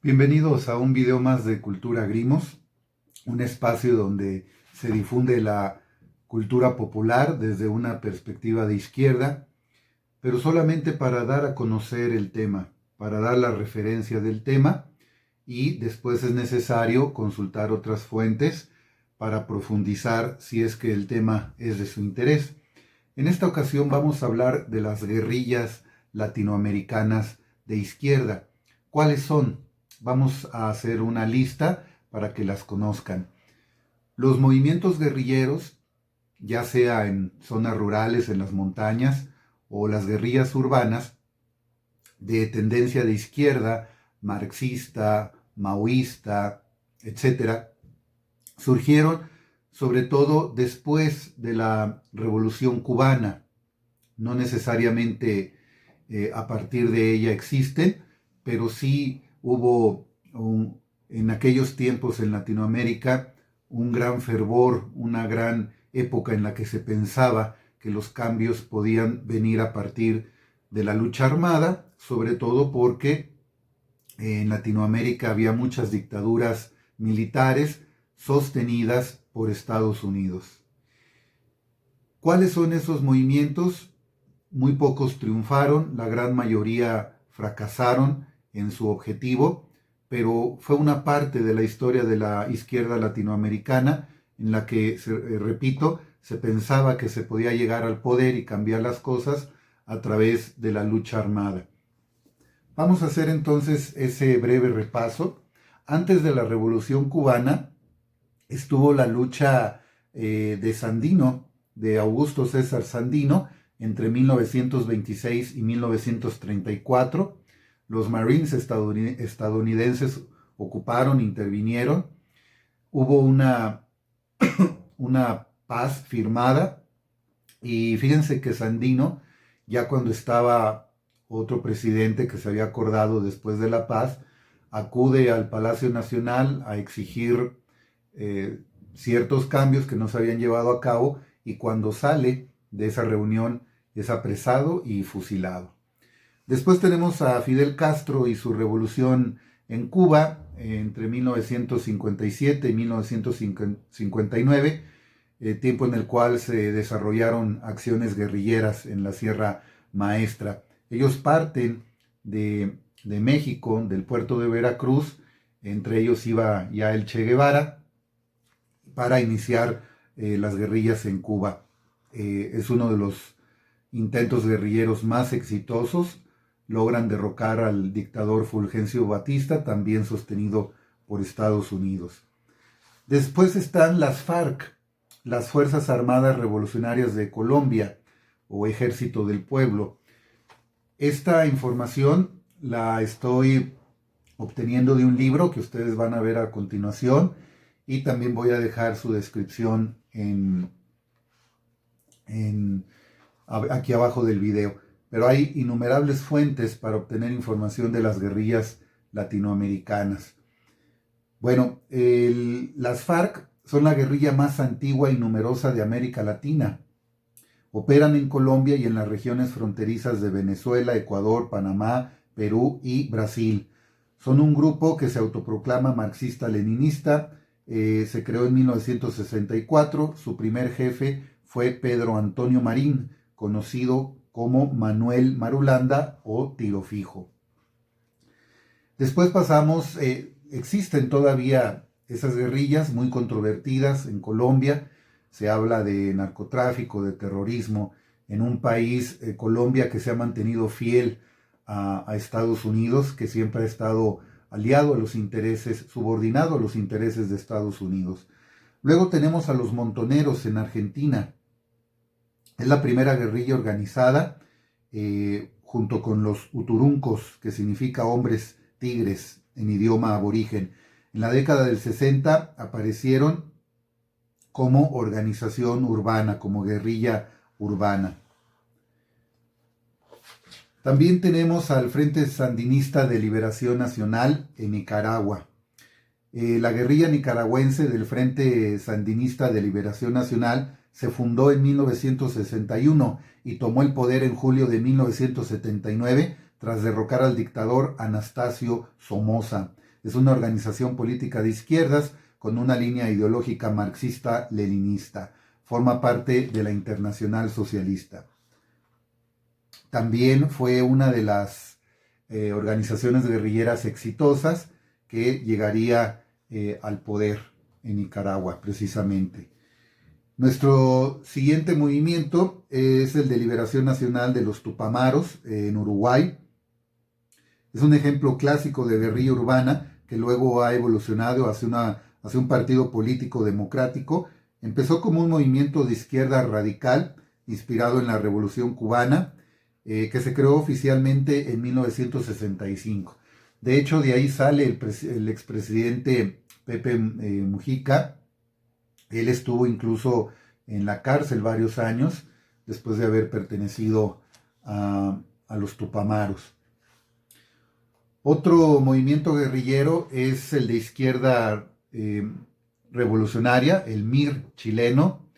Bienvenidos a un video más de Cultura Grimos, un espacio donde se difunde la cultura popular desde una perspectiva de izquierda, pero solamente para dar a conocer el tema, para dar la referencia del tema y después es necesario consultar otras fuentes para profundizar si es que el tema es de su interés. En esta ocasión vamos a hablar de las guerrillas latinoamericanas de izquierda. ¿Cuáles son? Vamos a hacer una lista para que las conozcan. Los movimientos guerrilleros, ya sea en zonas rurales, en las montañas, o las guerrillas urbanas, de tendencia de izquierda, marxista, maoísta, etcétera, surgieron sobre todo después de la Revolución Cubana. No necesariamente a partir de ella existen, pero sí hubo en aquellos tiempos en Latinoamérica un gran fervor, una gran época en la que se pensaba que los cambios podían venir a partir de la lucha armada, sobre todo porque en Latinoamérica había muchas dictaduras militares sostenidas por Estados Unidos. ¿Cuáles son esos movimientos? Muy pocos triunfaron, la gran mayoría fracasaron en su objetivo, pero fue una parte de la historia de la izquierda latinoamericana en la que, repito, se pensaba que se podía llegar al poder y cambiar las cosas a través de la lucha armada. Vamos a hacer entonces ese breve repaso. Antes de la Revolución Cubana estuvo la lucha de Sandino, de Augusto César Sandino, entre 1926 y 1934. Los Marines estadounidenses ocuparon, intervinieron. Hubo una paz firmada y fíjense que Sandino, ya cuando estaba otro presidente que se había acordado después de la paz, acude al Palacio Nacional a exigir ciertos cambios que no se habían llevado a cabo y cuando sale de esa reunión es apresado y fusilado. Después tenemos a Fidel Castro y su revolución en Cuba entre 1957 y 1959, tiempo en el cual se desarrollaron acciones guerrilleras en la Sierra Maestra. Ellos parten de México, del puerto de Veracruz, entre ellos iba ya el Che Guevara, para iniciar las guerrillas en Cuba. Es uno de los intentos guerrilleros más exitosos. Logran derrocar al dictador Fulgencio Batista, también sostenido por Estados Unidos. Después están las FARC, las Fuerzas Armadas Revolucionarias de Colombia, o Ejército del Pueblo. Esta información la estoy obteniendo de un libro que ustedes van a ver a continuación y también voy a dejar su descripción aquí abajo del video. Pero hay innumerables fuentes para obtener información de las guerrillas latinoamericanas. Bueno, las FARC son la guerrilla más antigua y numerosa de América Latina. Operan en Colombia y en las regiones fronterizas de Venezuela, Ecuador, Panamá, Perú y Brasil. Son un grupo que se autoproclama marxista-leninista. Se creó en 1964. Su primer jefe fue Pedro Antonio Marín, conocido como Manuel Marulanda o Tiro Fijo. Después pasamos, existen todavía esas guerrillas muy controvertidas en Colombia. Se habla de narcotráfico, de terrorismo, en un país, Colombia, que se ha mantenido fiel a Estados Unidos, que siempre ha estado aliado a los intereses, subordinado a los intereses de Estados Unidos. Luego tenemos a los montoneros en Argentina. Es la primera guerrilla organizada, junto con los uturuncos, que significa hombres tigres en idioma aborigen. En la década del 60 aparecieron como organización urbana, como guerrilla urbana. También tenemos al Frente Sandinista de Liberación Nacional en Nicaragua. La guerrilla nicaragüense del Frente Sandinista de Liberación Nacional se fundó en 1961 y tomó el poder en julio de 1979 tras derrocar al dictador Anastasio Somoza. Es una organización política de izquierdas con una línea ideológica marxista-leninista. Forma parte de la Internacional Socialista. También fue una de las organizaciones guerrilleras exitosas que llegaría al poder en Nicaragua, precisamente. Nuestro siguiente movimiento es el de Liberación Nacional de los Tupamaros en Uruguay. Es un ejemplo clásico de guerrilla urbana que luego ha evolucionado hacia un partido político democrático. Empezó como un movimiento de izquierda radical inspirado en la Revolución Cubana, que se creó oficialmente en 1965. De hecho, de ahí sale el expresidente Pepe Mujica. Él estuvo incluso en la cárcel varios años después de haber pertenecido a los Tupamaros. Otro movimiento guerrillero es el de izquierda revolucionaria, el MIR chileno.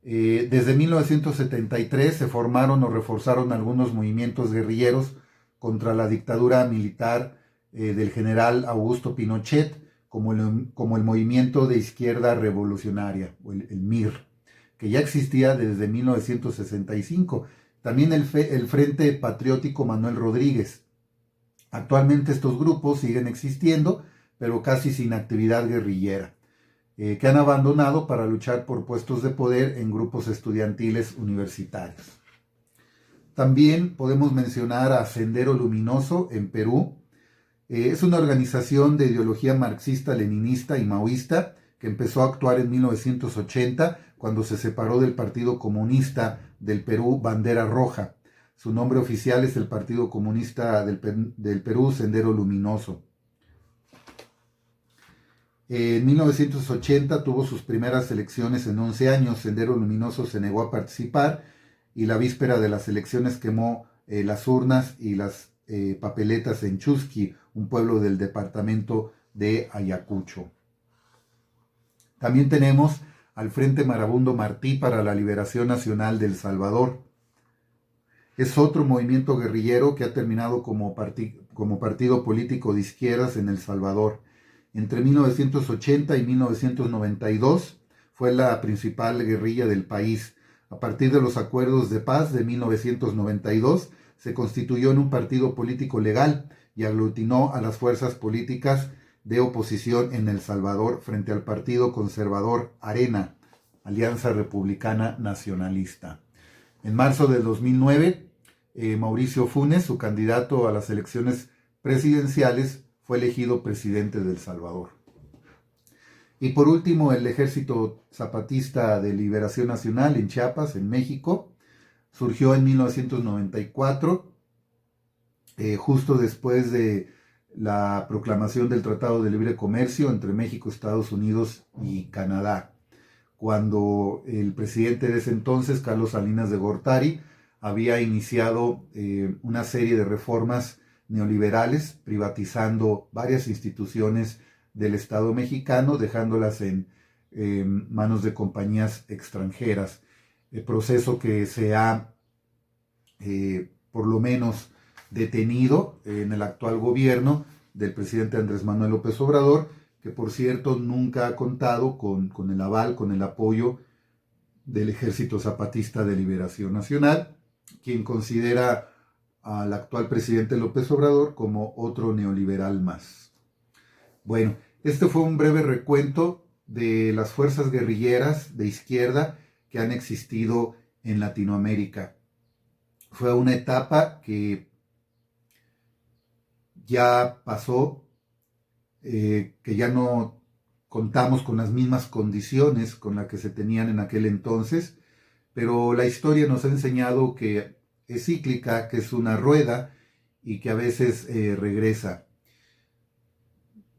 Desde 1973 se formaron o reforzaron algunos movimientos guerrilleros contra la dictadura militar del general Augusto Pinochet, como el movimiento de izquierda revolucionaria, o el MIR, que ya existía desde 1965. También el Frente Patriótico Manuel Rodríguez. Actualmente estos grupos siguen existiendo, pero casi sin actividad guerrillera, que han abandonado para luchar por puestos de poder en grupos estudiantiles universitarios. También podemos mencionar a Sendero Luminoso en Perú. Es una organización de ideología marxista-leninista y maoísta que empezó a actuar en 1980 cuando se separó del Partido Comunista del Perú, Bandera Roja. Su nombre oficial es el Partido Comunista del Perú, Sendero Luminoso. En 1980 tuvo sus primeras elecciones en 11 años. Sendero Luminoso se negó a participar y la víspera de las elecciones quemó las urnas y las papeletas en Chusqui, un pueblo del departamento de Ayacucho. También tenemos al Frente Marabundo Martí para la Liberación Nacional de El Salvador. Es otro movimiento guerrillero que ha terminado como partido político de izquierdas en El Salvador. Entre 1980 y 1992 fue la principal guerrilla del país. A partir de los acuerdos de paz de 1992, se constituyó en un partido político legal y aglutinó a las fuerzas políticas de oposición en El Salvador frente al Partido Conservador Arena, Alianza Republicana Nacionalista. En marzo del 2009, Mauricio Funes, su candidato a las elecciones presidenciales, fue elegido presidente de El Salvador. Y por último, el Ejército Zapatista de Liberación Nacional en Chiapas, en México, surgió en 1994, justo después de la proclamación del Tratado de Libre Comercio entre México, Estados Unidos y Canadá, cuando el presidente de ese entonces, Carlos Salinas de Gortari, había iniciado una serie de reformas neoliberales, privatizando varias instituciones del Estado mexicano, dejándolas en manos de compañías extranjeras. El proceso que se ha, por lo menos, detenido en el actual gobierno del presidente Andrés Manuel López Obrador, que por cierto nunca ha contado con el aval, con el apoyo del Ejército Zapatista de Liberación Nacional, quien considera al actual presidente López Obrador como otro neoliberal más. Bueno, este fue un breve recuento de las fuerzas guerrilleras de izquierda que han existido en Latinoamérica. Fue una etapa que ya pasó, que ya no contamos con las mismas condiciones con las que se tenían en aquel entonces, pero la historia nos ha enseñado que es cíclica, que es una rueda y que a veces regresa.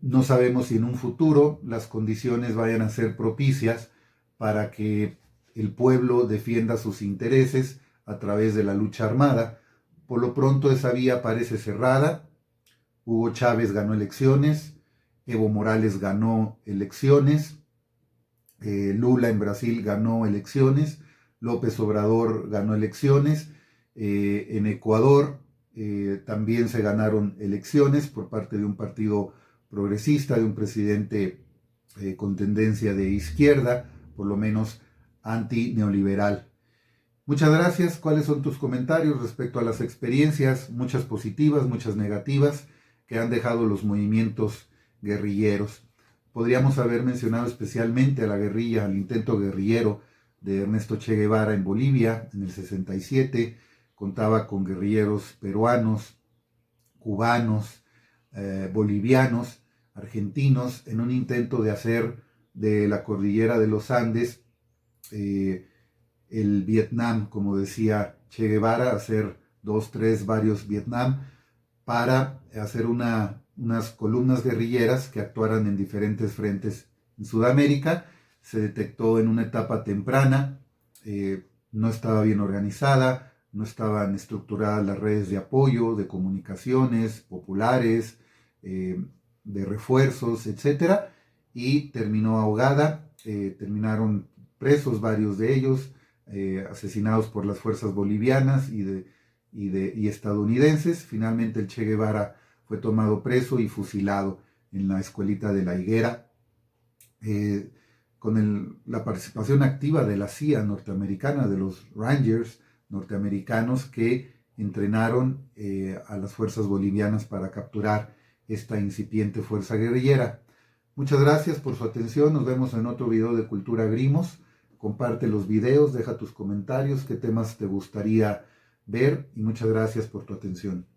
No sabemos si en un futuro las condiciones vayan a ser propicias para que el pueblo defienda sus intereses a través de la lucha armada. Por lo pronto esa vía parece cerrada. Hugo Chávez ganó elecciones, Evo Morales ganó elecciones, Lula en Brasil ganó elecciones, López Obrador ganó elecciones, en Ecuador también se ganaron elecciones por parte de un partido progresista, de un presidente con tendencia de izquierda, por lo menos anti-neoliberal. Muchas gracias. ¿Cuáles son tus comentarios respecto a las experiencias, muchas positivas, muchas negativas, que han dejado los movimientos guerrilleros? Podríamos haber mencionado especialmente a la guerrilla, al intento guerrillero de Ernesto Che Guevara en Bolivia en el 67. Contaba con guerrilleros peruanos, cubanos, bolivianos, argentinos, en un intento de hacer de la cordillera de los Andes el Vietnam, como decía Che Guevara, hacer varios Vietnam, para hacer unas columnas guerrilleras que actuaran en diferentes frentes en Sudamérica. Se detectó en una etapa temprana, no estaba bien organizada, no estaban estructuradas las redes de apoyo, de comunicaciones populares, de refuerzos, etc. Y terminó ahogada, terminaron presos varios de ellos, asesinados por las fuerzas bolivianas y estadounidenses. Finalmente el Che Guevara fue tomado preso y fusilado en la escuelita de La Higuera, con la participación activa de la CIA norteamericana, de los Rangers norteamericanos que entrenaron a las fuerzas bolivianas para capturar esta incipiente fuerza guerrillera. Muchas gracias por su atención. Nos vemos en otro video de Cultura Grimos. Comparte los videos, deja tus comentarios, qué temas te gustaría ver, y muchas gracias por tu atención.